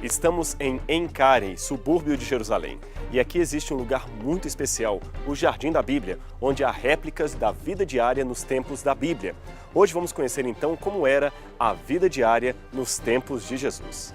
Estamos em Encarem, subúrbio de Jerusalém. E aqui existe um lugar muito especial, o Jardim da Bíblia, onde há réplicas da vida diária nos tempos da Bíblia. Hoje vamos conhecer então como era a vida diária nos tempos de Jesus.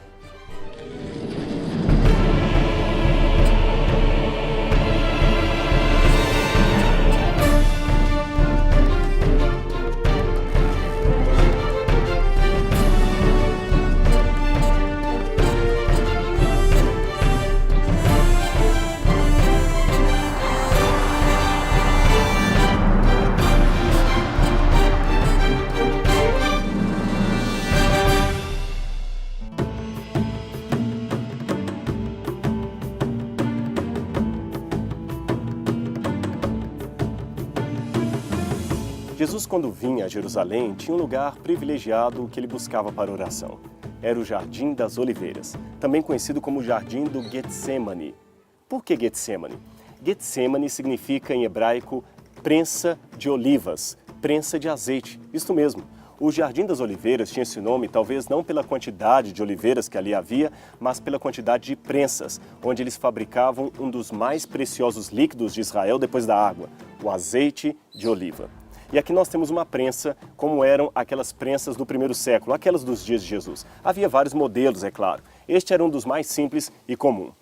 Jesus, quando vinha a Jerusalém, tinha um lugar privilegiado que ele buscava para oração. Era o Jardim das Oliveiras, também conhecido como o Jardim do Getsemane. Por que Getsemane? Getsemane significa em hebraico prensa de olivas, prensa de azeite, isto mesmo. O Jardim das Oliveiras tinha esse nome talvez não pela quantidade de oliveiras que ali havia, mas pela quantidade de prensas, onde eles fabricavam um dos mais preciosos líquidos de Israel depois da água, o azeite de oliva. E aqui nós temos uma prensa, como eram aquelas prensas do primeiro século, aquelas dos dias de Jesus. Havia vários modelos, é claro. Este era um dos mais simples e comum.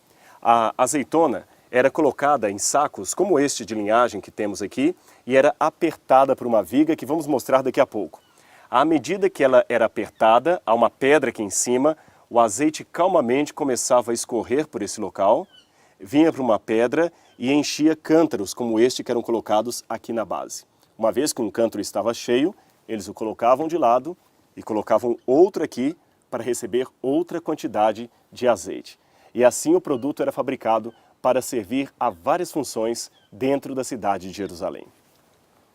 A azeitona era colocada em sacos, como este de linhagem que temos aqui, e era apertada por uma viga que vamos mostrar daqui a pouco. À medida que ela era apertada, há uma pedra aqui em cima, o azeite calmamente começava a escorrer por esse local, vinha para uma pedra e enchia cântaros como este que eram colocados aqui na base. Uma vez que um cântaro estava cheio, eles o colocavam de lado e colocavam outro aqui para receber outra quantidade de azeite. E assim o produto era fabricado para servir a várias funções dentro da cidade de Jerusalém.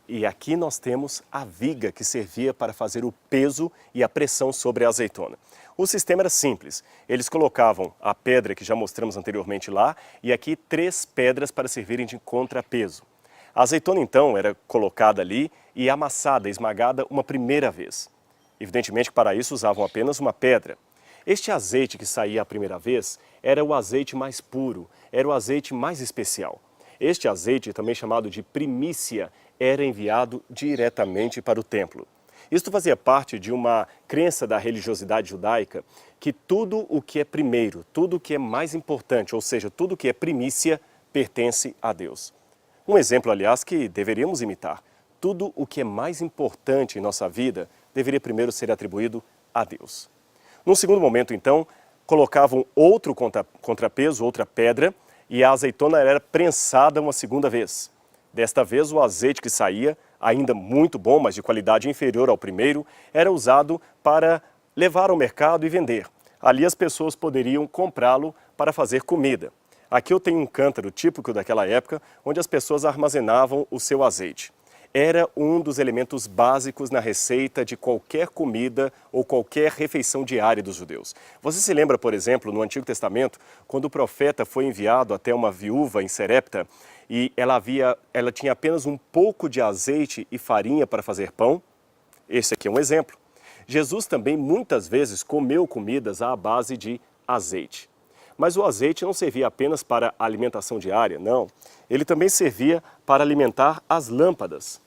E aqui nós temos a viga que servia para fazer o peso e a pressão sobre a azeitona. O sistema era simples. Eles colocavam a pedra que já mostramos anteriormente lá e aqui 3 pedras para servirem de contrapeso. A azeitona, então, era colocada ali e amassada, esmagada uma primeira vez. Evidentemente, para isso usavam apenas uma pedra. Este azeite que saía a primeira vez era o azeite mais puro, era o azeite mais especial. Este azeite, também chamado de primícia, era enviado diretamente para o templo. Isto fazia parte de uma crença da religiosidade judaica que tudo o que é primeiro, tudo o que é mais importante, ou seja, tudo o que é primícia, pertence a Deus. Um exemplo, aliás, que deveríamos imitar. Tudo o que é mais importante em nossa vida deveria primeiro ser atribuído a Deus. Num segundo momento, então, colocavam outro contrapeso, outra pedra, e a azeitona era prensada uma segunda vez. Desta vez, o azeite que saía, ainda muito bom, mas de qualidade inferior ao primeiro, era usado para levar ao mercado e vender. Ali as pessoas poderiam comprá-lo para fazer comida. Aqui eu tenho um cântaro típico daquela época, onde as pessoas armazenavam o seu azeite. Era um dos elementos básicos na receita de qualquer comida ou qualquer refeição diária dos judeus. Você se lembra, por exemplo, no Antigo Testamento, quando o profeta foi enviado até uma viúva em Serepta e ela tinha apenas um pouco de azeite e farinha para fazer pão? Esse aqui é um exemplo. Jesus também muitas vezes comeu comidas à base de azeite. Mas o azeite não servia apenas para a alimentação diária, não. Ele também servia para alimentar as lâmpadas.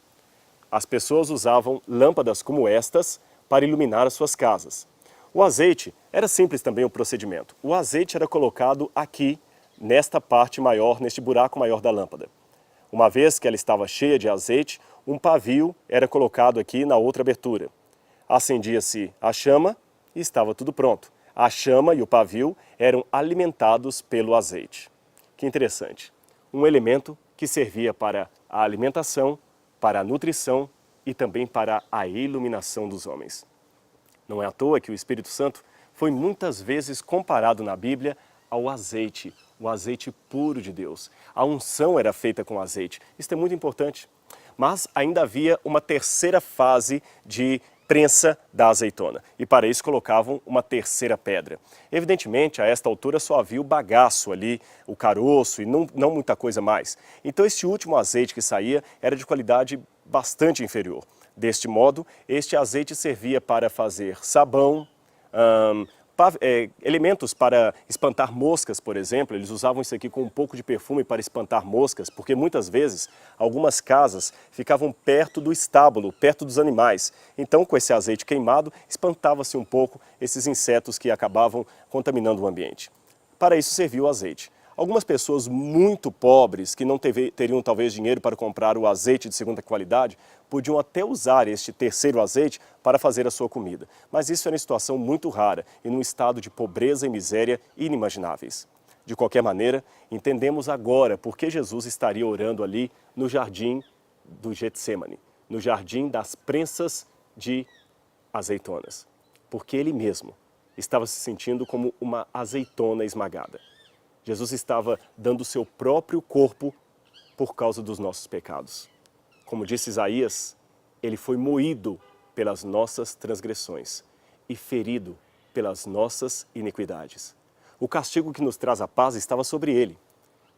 As pessoas usavam lâmpadas como estas para iluminar as suas casas. O azeite era simples também o procedimento. O azeite era colocado aqui, nesta parte maior, neste buraco maior da lâmpada. Uma vez que ela estava cheia de azeite, um pavio era colocado aqui na outra abertura. Acendia-se a chama e estava tudo pronto. A chama e o pavio eram alimentados pelo azeite. Que interessante. Um elemento que servia para a alimentação, para a nutrição e também para a iluminação dos homens. Não é à toa que o Espírito Santo foi muitas vezes comparado na Bíblia ao azeite, o azeite puro de Deus. A unção era feita com azeite. Isso é muito importante. Mas ainda havia uma terceira fase de prensa da azeitona. E para isso colocavam uma terceira pedra. Evidentemente, a esta altura só havia o bagaço ali, o caroço e não muita coisa mais. Então este último azeite que saía era de qualidade bastante inferior. Deste modo, este azeite servia para fazer sabão, elementos para espantar moscas, por exemplo. Eles usavam isso aqui com um pouco de perfume para espantar moscas, porque muitas vezes algumas casas ficavam perto do estábulo, perto dos animais. Então, com esse azeite queimado, espantava-se um pouco esses insetos que acabavam contaminando o ambiente. Para isso serviu o azeite. Algumas pessoas muito pobres, que não teriam talvez dinheiro para comprar o azeite de segunda qualidade, podiam até usar este terceiro azeite para fazer a sua comida. Mas isso era uma situação muito rara e num estado de pobreza e miséria inimagináveis. De qualquer maneira, entendemos agora por que Jesus estaria orando ali no jardim do Getsemane, no jardim das prensas de azeitonas. Porque ele mesmo estava se sentindo como uma azeitona esmagada. Jesus estava dando o seu próprio corpo por causa dos nossos pecados. Como disse Isaías, ele foi moído pelas nossas transgressões e ferido pelas nossas iniquidades. O castigo que nos traz a paz estava sobre ele,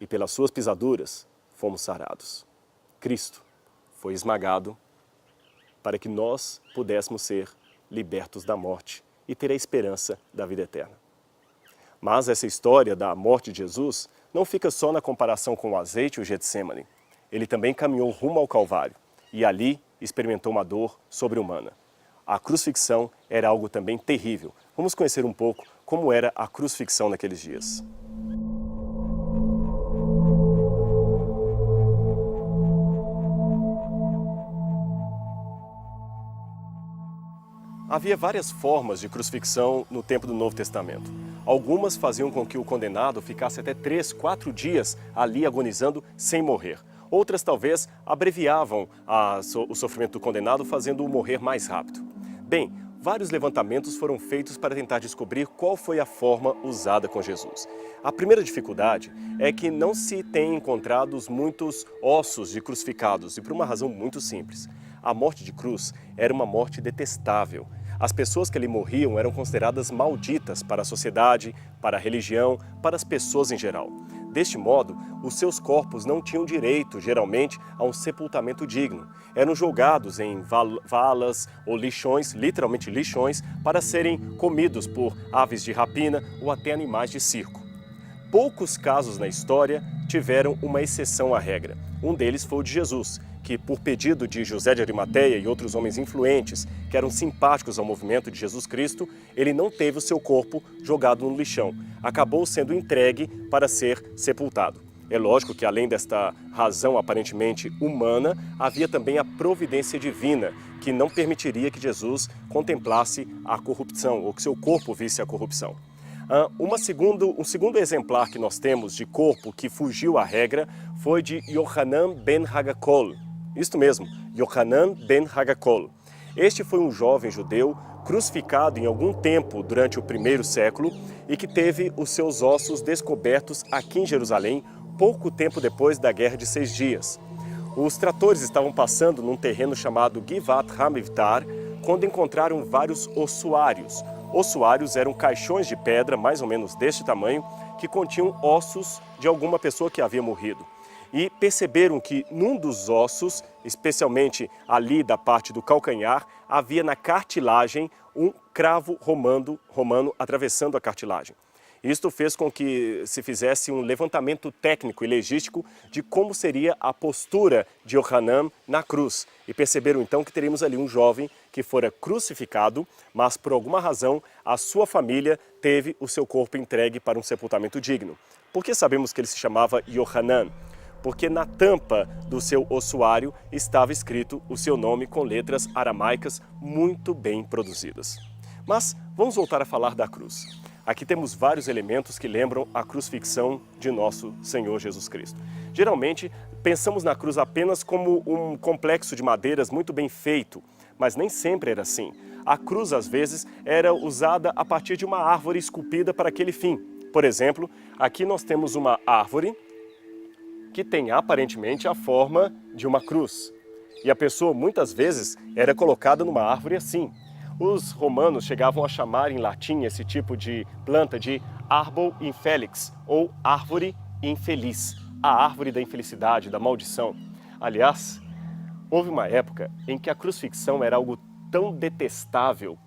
e pelas suas pisaduras fomos sarados. Cristo foi esmagado para que nós pudéssemos ser libertos da morte e ter a esperança da vida eterna. Mas essa história da morte de Jesus não fica só na comparação com o azeite e o Getsemane. Ele também caminhou rumo ao Calvário e ali experimentou uma dor sobre-humana. A crucifixão era algo também terrível. Vamos conhecer um pouco como era a crucifixão naqueles dias. Havia várias formas de crucifixão no tempo do Novo Testamento. Algumas faziam com que o condenado ficasse até 3, 4 dias ali agonizando sem morrer. Outras talvez abreviavam o sofrimento do condenado, fazendo-o morrer mais rápido. Bem, vários levantamentos foram feitos para tentar descobrir qual foi a forma usada com Jesus. A primeira dificuldade é que não se tem encontrado muitos ossos de crucificados, e por uma razão muito simples. A morte de cruz era uma morte detestável. As pessoas que ali morriam eram consideradas malditas para a sociedade, para a religião, para as pessoas em geral. Deste modo, os seus corpos não tinham direito, geralmente, a um sepultamento digno. Eram jogados em valas ou lixões, literalmente lixões, para serem comidos por aves de rapina ou até animais de circo. Poucos casos na história tiveram uma exceção à regra. Um deles foi o de Jesus, que por pedido de José de Arimateia e outros homens influentes, que eram simpáticos ao movimento de Jesus Cristo, ele não teve o seu corpo jogado no lixão. Acabou sendo entregue para ser sepultado. É lógico que além desta razão aparentemente humana, havia também a providência divina, que não permitiria que Jesus contemplasse a corrupção, ou que seu corpo visse a corrupção. Um segundo exemplar que nós temos de corpo que fugiu à regra foi de Yohanan ben Haggakol. Isto mesmo, Yohanan ben Haggakol. Este foi um jovem judeu crucificado em algum tempo durante o primeiro século e que teve os seus ossos descobertos aqui em Jerusalém pouco tempo depois da Guerra de 6 Dias. Os tratores estavam passando num terreno chamado Givat Hamivtar quando encontraram vários ossuários. Ossuários eram caixões de pedra, mais ou menos deste tamanho, que continham ossos de alguma pessoa que havia morrido. E perceberam que num dos ossos, especialmente ali da parte do calcanhar, havia na cartilagem um cravo romano atravessando a cartilagem. Isto fez com que se fizesse um levantamento técnico e legístico de como seria a postura de Yohanan na cruz. E perceberam então que teríamos ali um jovem que fora crucificado, mas por alguma razão a sua família teve o seu corpo entregue para um sepultamento digno. Por que sabemos que ele se chamava Yohanan? Porque na tampa do seu ossuário estava escrito o seu nome com letras aramaicas muito bem produzidas. Mas vamos voltar a falar da cruz. Aqui temos vários elementos que lembram a crucifixão de nosso Senhor Jesus Cristo. Geralmente, pensamos na cruz apenas como um complexo de madeiras muito bem feito, mas nem sempre era assim. A cruz, às vezes, era usada a partir de uma árvore esculpida para aquele fim. Por exemplo, aqui nós temos uma árvore que tem aparentemente a forma de uma cruz. E a pessoa, muitas vezes, era colocada numa árvore assim. Os romanos chegavam a chamar em latim esse tipo de planta de arbor infelix, ou árvore infeliz, a árvore da infelicidade, da maldição. Aliás, houve uma época em que a crucifixão era algo tão detestável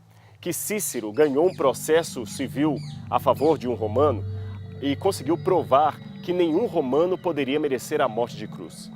que Cícero ganhou um processo civil a favor de um romano e conseguiu provar que nenhum romano poderia merecer a morte de cruz.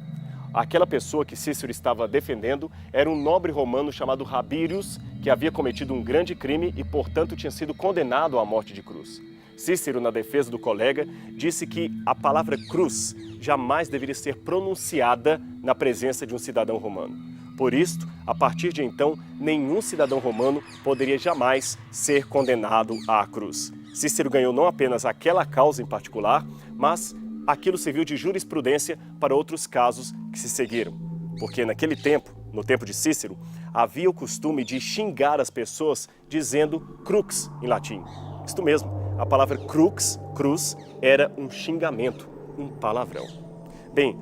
Aquela pessoa que Cícero estava defendendo era um nobre romano chamado Rabirius, que havia cometido um grande crime e, portanto, tinha sido condenado à morte de cruz. Cícero, na defesa do colega, disse que a palavra cruz jamais deveria ser pronunciada na presença de um cidadão romano. Por isto, a partir de então, nenhum cidadão romano poderia jamais ser condenado à cruz. Cícero ganhou não apenas aquela causa em particular, mas aquilo serviu de jurisprudência para outros casos que se seguiram. Porque naquele tempo, no tempo de Cícero, havia o costume de xingar as pessoas dizendo crux em latim. Isto mesmo, a palavra crux, cruz, era um xingamento, um palavrão. Bem,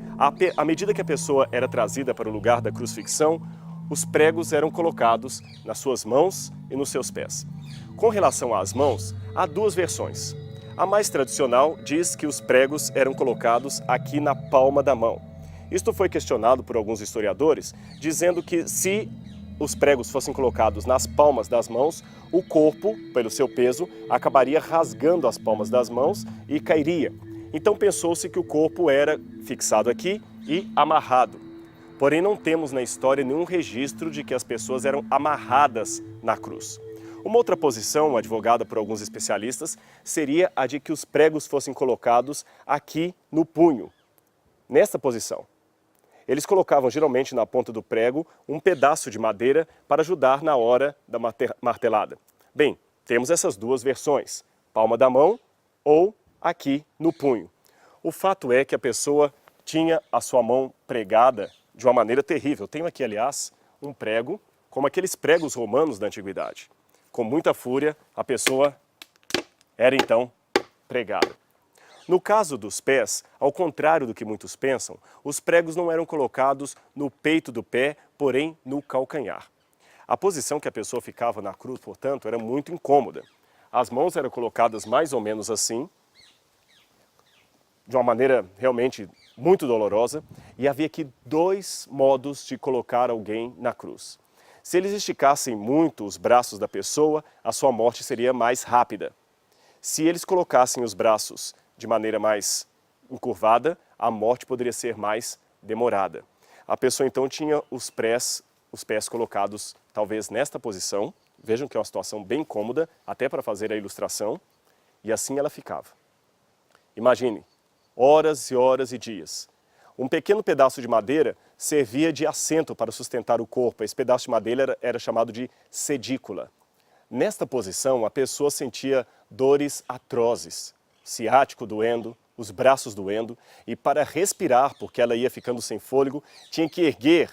à medida que a pessoa era trazida para o lugar da crucifixão, os pregos eram colocados nas suas mãos e nos seus pés. Com relação às mãos, há duas versões. A mais tradicional diz que os pregos eram colocados aqui na palma da mão. Isto foi questionado por alguns historiadores, dizendo que se os pregos fossem colocados nas palmas das mãos, o corpo, pelo seu peso, acabaria rasgando as palmas das mãos e cairia. Então pensou-se que o corpo era fixado aqui e amarrado. Porém, não temos na história nenhum registro de que as pessoas eram amarradas na cruz. Uma outra posição, advogada por alguns especialistas, seria a de que os pregos fossem colocados aqui no punho, nesta posição. Eles colocavam geralmente na ponta do prego um pedaço de madeira para ajudar na hora da martelada. Bem, temos essas duas versões, palma da mão ou aqui no punho. O fato é que a pessoa tinha a sua mão pregada de uma maneira terrível. Tenho aqui, aliás, um prego, como aqueles pregos romanos da antiguidade. Com muita fúria, a pessoa era então pregada. No caso dos pés, ao contrário do que muitos pensam, os pregos não eram colocados no peito do pé, porém no calcanhar. A posição que a pessoa ficava na cruz, portanto, era muito incômoda. As mãos eram colocadas mais ou menos assim, de uma maneira realmente muito dolorosa, e havia aqui dois modos de colocar alguém na cruz. Se eles esticassem muito os braços da pessoa, a sua morte seria mais rápida. Se eles colocassem os braços de maneira mais encurvada, a morte poderia ser mais demorada. A pessoa então tinha os pés colocados talvez nesta posição. Vejam que é uma situação bem cômoda, até para fazer a ilustração, e assim ela ficava. Imagine, horas e horas e dias. Um pequeno pedaço de madeira servia de assento para sustentar o corpo. Esse pedaço de madeira era chamado de sedícula. Nesta posição, a pessoa sentia dores atrozes, ciático doendo, os braços doendo, e para respirar, porque ela ia ficando sem fôlego, tinha que erguer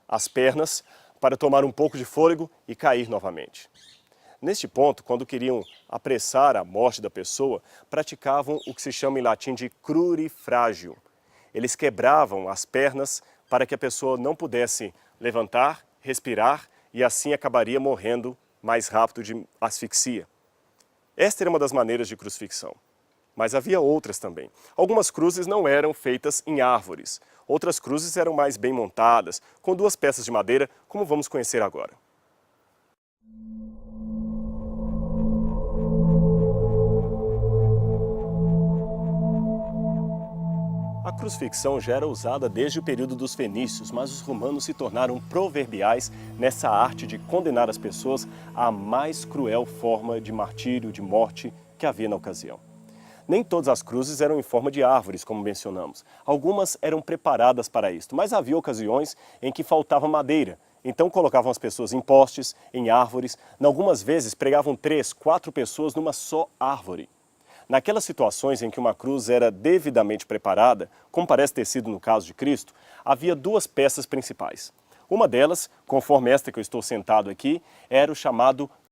as pernas para tomar um pouco de fôlego e cair novamente. Neste ponto, quando queriam apressar a morte da pessoa, praticavam o que se chama em latim de crurifrágio. Eles quebravam as pernas para que a pessoa não pudesse levantar, respirar e assim acabaria morrendo mais rápido de asfixia. Esta era uma das maneiras de crucifixão. Mas havia outras também. Algumas cruzes não eram feitas em árvores. Outras cruzes eram mais bem montadas, com duas peças de madeira, como vamos conhecer agora. A crucifixão já era usada desde o período dos fenícios, mas os romanos se tornaram proverbiais nessa arte de condenar as pessoas à mais cruel forma de martírio, de morte que havia na ocasião. Nem todas as cruzes eram em forma de árvores, como mencionamos. Algumas eram preparadas para isto, mas havia ocasiões em que faltava madeira. Então colocavam as pessoas em postes, em árvores. Algumas vezes pregavam 3, 4 pessoas numa só árvore. Naquelas situações em que uma cruz era devidamente preparada, como parece ter sido no caso de Cristo, havia duas peças principais. Uma delas, conforme esta que eu estou sentado aqui, era o chamado